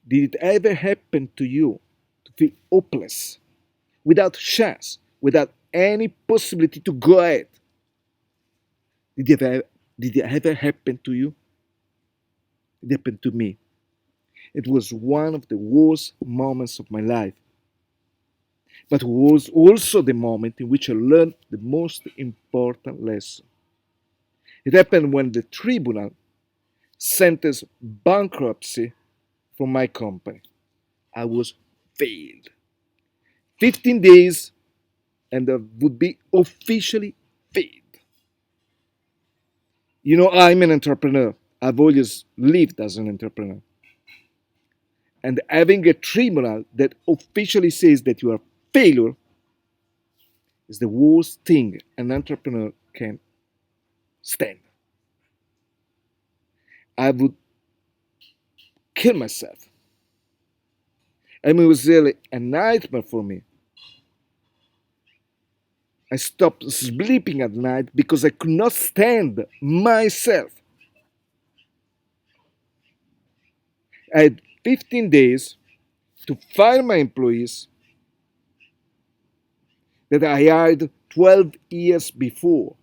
Did it ever happen to you to feel hopeless, without chance, without any possibility to go ahead? Did it ever happen to you? It happened to me. It was one of the worst moments of my life, but it was also the moment in which I learned the most important lesson. It happened when the tribunal sentenced bankruptcy from my company. I was failed. 15 days and I would be officially failed. I'm an entrepreneur. I've always lived as an entrepreneur. And having a tribunal that officially says that you are a failure is the worst thing an entrepreneur can stand. I would kill myself. I mean, it was really a nightmare for me. I stopped sleeping at night because I could not stand myself. I had 15 days to fire my employees that I hired 12 years before.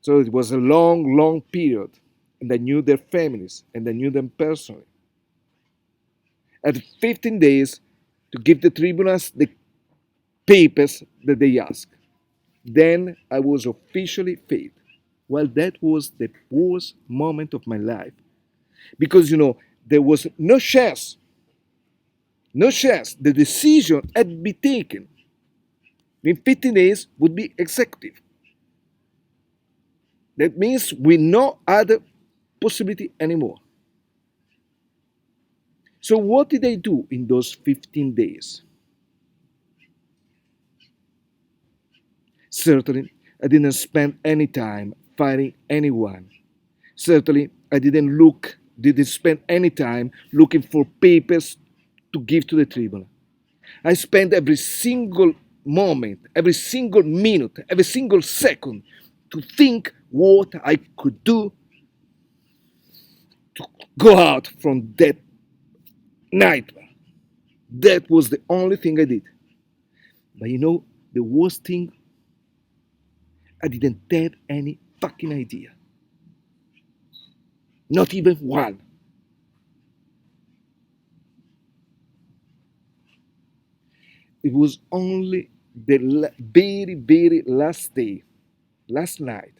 So it was a long, long period, and I knew their families and I knew them personally. I had 15 days to give the tribunals the papers that they asked. Then I was officially failed. Well, that was the worst moment of my life because there was no chance, no chance. The decision had been taken. In 15 days would be executive. That means we no other possibility anymore. So what did I do in those 15 days? Certainly, I didn't spend any time firing anyone. Certainly, I didn't spend any time looking for papers to give to the tribunal. I spent every single moment, every single minute, every single second to think what I could do to go out from that nightmare. That was the only thing I did. But the worst thing, I didn't have any fucking idea. Not even one. It was only the very, very last day, last night,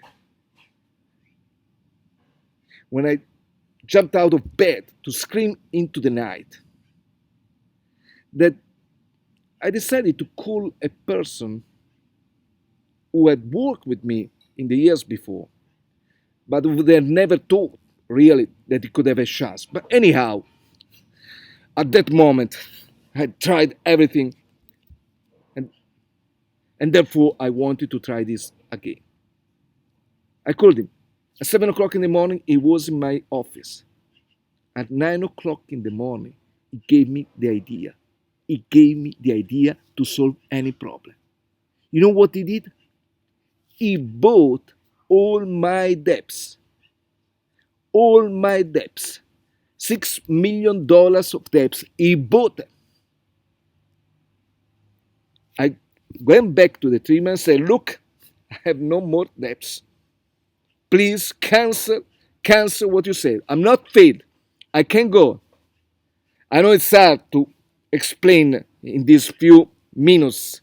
when I jumped out of bed to scream into the night, that I decided to call a person who had worked with me in the years before, but who had never thought really that he could have a chance. But anyhow, at that moment, I had tried everything, and, and therefore I wanted to try this again. I called him. At 7 o'clock in the morning, he was in my office. At 9 o'clock in the morning, he gave me the idea. He gave me the idea to solve any problem. You know what he did? He bought all my debts. All my debts. $6 million of debts. He bought them. I went back to the treatment and said, look, I have no more debts. Please cancel what you said. I'm not failed. I can go. I know it's hard to explain in these few minutes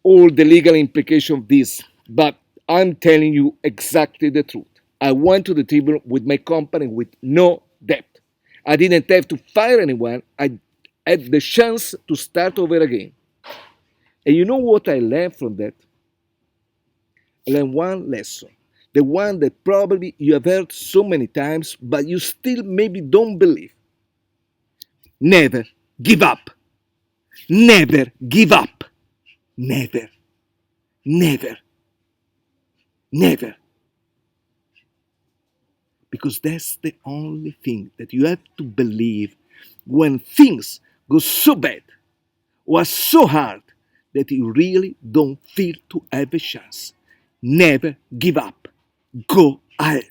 all the legal implication of this, but I'm telling you exactly the truth. I went to the tribunal with my company with no debt. I didn't have to fire anyone. I had the chance to start over again. And you know what I learned from that? I learned one lesson. The one that probably you have heard so many times, but you still maybe don't believe. Never give up. Never give up. Never. Never. Never. Because that's the only thing that you have to believe when things go so bad or are so hard that you really don't feel to have a chance. Never give up. Go ahead.